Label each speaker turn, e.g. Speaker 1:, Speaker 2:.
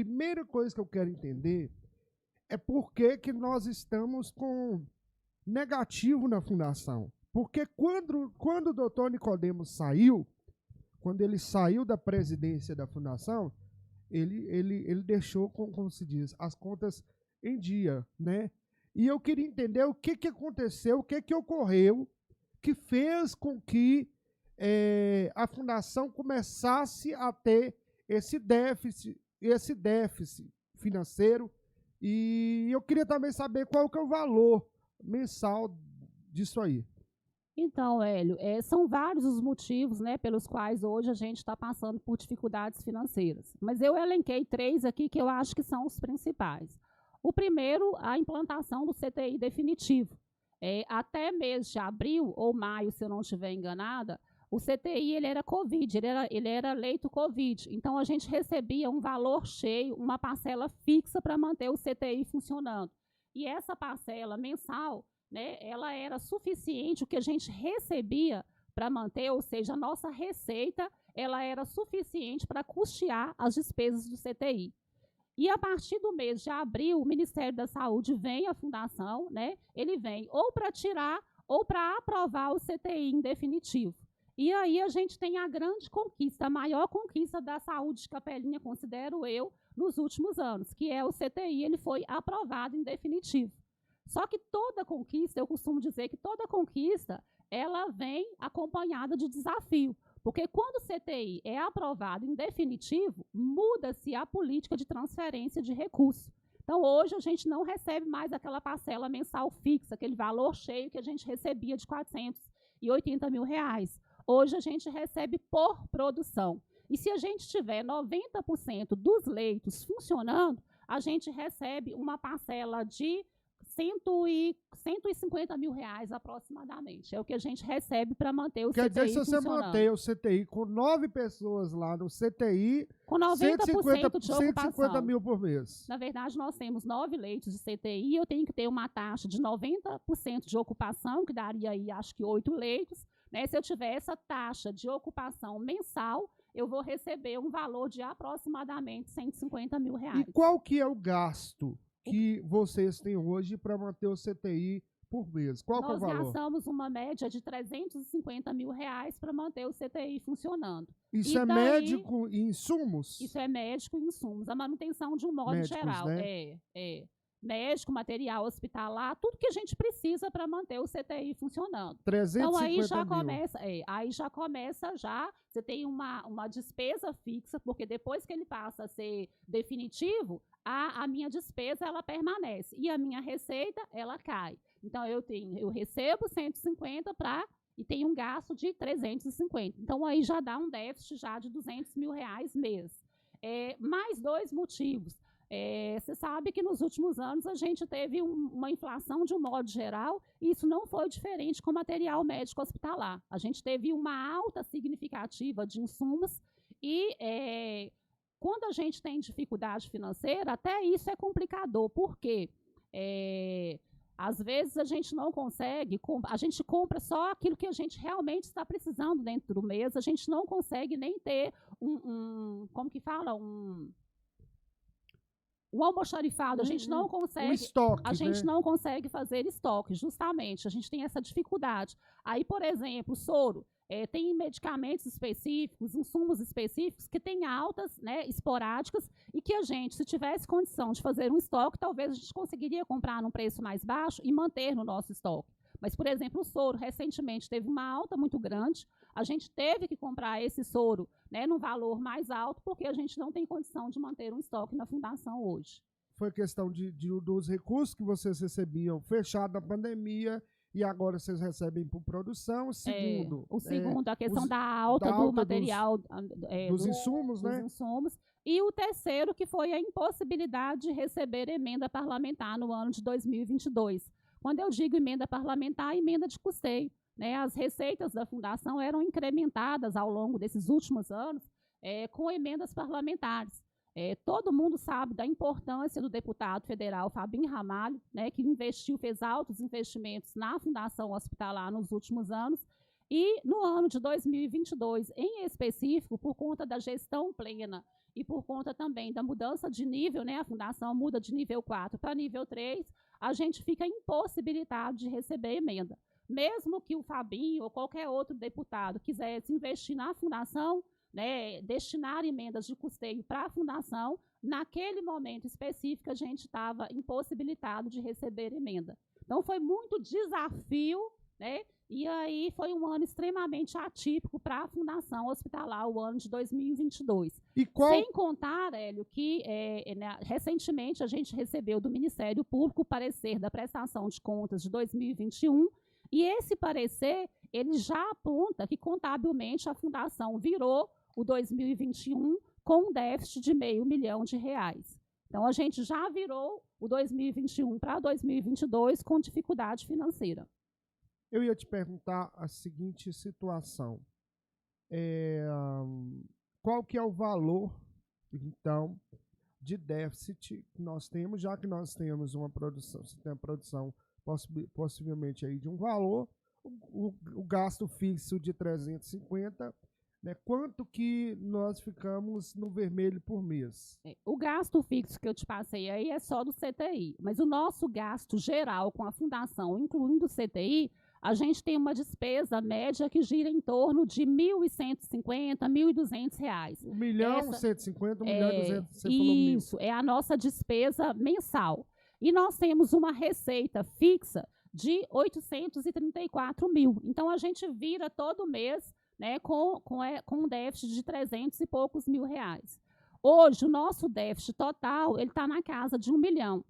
Speaker 1: primeira coisa que eu quero entender é por que nós estamos com negativo na fundação. Porque quando o doutor Nicodemos saiu, quando ele saiu da presidência da fundação, ele deixou, como se diz, as contas em dia, né? E eu queria entender o que aconteceu, o que ocorreu, que fez com que a fundação começasse a ter esse déficit financeiro. E eu queria também saber qual que é o valor mensal disso aí.
Speaker 2: Então, Hélio, são vários os motivos, né, pelos quais hoje a gente está passando por dificuldades financeiras. Mas eu elenquei 3 aqui que eu acho que são os principais. O primeiro, a implantação do CTI definitivo. Até mês de abril ou maio, se eu não estiver enganada, o CTI ele era Covid, ele era leito Covid. Então, a gente recebia um valor cheio, uma parcela fixa para manter o CTI funcionando. E essa parcela mensal, né, ela era suficiente, o que a gente recebia para manter, ou seja, a nossa receita, ela era suficiente para custear as despesas do CTI. E a partir do mês de abril, o Ministério da Saúde vem à fundação, né, ele vem ou para tirar ou para aprovar o CTI em definitivo. E aí a gente tem a grande conquista, a maior conquista da saúde de Capelinha, considero eu, nos últimos anos, que é o CTI, ele foi aprovado em definitivo. Só que toda conquista, eu costumo dizer que toda conquista, ela vem acompanhada de desafio. Porque quando o CTI é aprovado em definitivo, muda-se a política de transferência de recursos. Então, hoje, a gente não recebe mais aquela parcela mensal fixa, aquele valor cheio que a gente recebia de R$480 mil. Hoje, a gente recebe por produção. E se a gente tiver 90% dos leitos funcionando, a gente recebe uma parcela de R$150 mil aproximadamente. É o que a gente recebe para manter o CTI funcionando. Quer dizer, se você
Speaker 1: manter o CTI com 9 pessoas lá no CTI,
Speaker 2: com 90% de ocupação.
Speaker 1: 150 mil por mês.
Speaker 2: Na verdade, nós temos 9 leitos de CTI, eu tenho que ter uma taxa de 90% de ocupação, que daria aí, acho que 8 leitos. Né? Se eu tiver essa taxa de ocupação mensal, eu vou receber um valor de aproximadamente R$150 mil.
Speaker 1: E qual que é o gasto que vocês têm hoje para manter o CTI por mês? Qual que é o valor?
Speaker 2: Nós gastamos uma média de R$350 mil para manter o CTI funcionando.
Speaker 1: Isso é médico e insumos?
Speaker 2: Isso é médico e insumos. A manutenção de um modo geral.
Speaker 1: Né?
Speaker 2: Médico, material hospitalar, tudo que a gente precisa para manter o CTI funcionando.
Speaker 1: 350
Speaker 2: então, aí
Speaker 1: já
Speaker 2: começa, você tem uma despesa fixa, porque depois que ele passa a ser definitivo, a minha despesa, ela permanece. E a minha receita, ela cai. Então, eu recebo 150 e tenho um gasto de 350. Então, aí já dá um déficit já de R$200 mil mês. Mais 2 motivos. Você sabe que nos últimos anos a gente teve uma inflação de um modo geral, e isso não foi diferente com material médico hospitalar. A gente teve uma alta significativa de insumos e quando a gente tem dificuldade financeira, até isso é complicador, porque às vezes a gente não consegue, a gente compra só aquilo que a gente realmente está precisando dentro do mês, a gente não consegue nem ter como que fala, o almoxarifado, a gente não consegue,
Speaker 1: estoque,
Speaker 2: não consegue fazer estoque, justamente, a gente tem essa dificuldade. Aí, por exemplo, soro, tem medicamentos específicos, insumos específicos que têm altas, né, esporádicas, e que a gente, se tivesse condição de fazer um estoque, talvez a gente conseguiria comprar num preço mais baixo e manter no nosso estoque. Mas, por exemplo, o soro, recentemente, teve uma alta muito grande, a gente teve que comprar esse soro, né, num valor mais alto, porque a gente não tem condição de manter um estoque na fundação hoje.
Speaker 1: Foi questão dos recursos que vocês recebiam fechado na pandemia, e agora vocês recebem por produção. Segundo,
Speaker 2: a questão da alta do material,
Speaker 1: dos insumos, né?
Speaker 2: Dos insumos. E o terceiro, que foi a impossibilidade de receber emenda parlamentar no ano de 2022. Quando eu digo emenda parlamentar, emenda de custeio. Né? As receitas da fundação eram incrementadas ao longo desses últimos anos com emendas parlamentares. Todo mundo sabe da importância do deputado federal Fabinho Ramalho, né, que fez altos investimentos na Fundação Hospitalar nos últimos anos, e no ano de 2022, em específico, por conta da gestão plena e por conta também da mudança de nível, né, a fundação muda de nível 4 para nível 3, a gente fica impossibilitado de receber emenda. Mesmo que o Fabinho ou qualquer outro deputado quisesse investir na fundação, né, destinar emendas de custeio para a fundação, naquele momento específico a gente estava impossibilitado de receber emenda. Então foi muito desafio, né, e aí foi um ano extremamente atípico para a Fundação Hospitalar, o ano de 2022. Sem contar, Hélio, que recentemente a gente recebeu do Ministério Público o parecer da prestação de contas de 2021, e esse parecer ele já aponta que contabilmente a Fundação virou o 2021 com um déficit de R$500 milhão. Então, a gente já virou o 2021 para 2022 com dificuldade financeira.
Speaker 1: Eu ia te perguntar a seguinte situação. Qual que é o valor, então, de déficit que nós temos, já que nós temos uma produção, se tem uma produção possivelmente aí de um valor, o gasto fixo de 350, né, quanto que nós ficamos no vermelho por mês?
Speaker 2: O gasto fixo que eu te passei aí é só do CTI, mas o nosso gasto geral com a fundação, incluindo o CTI, a gente tem uma despesa média que gira em torno de R$ 1.150, R$ 1.200.
Speaker 1: R$ 1.150, R$ 1.200.000, você falou
Speaker 2: mil. Isso, é a nossa despesa mensal. E nós temos uma receita fixa de R$ 834 mil. Então, a gente vira todo mês, né, com um déficit de 300 e poucos mil reais. Hoje, o nosso déficit total está na casa de R$1 milhão.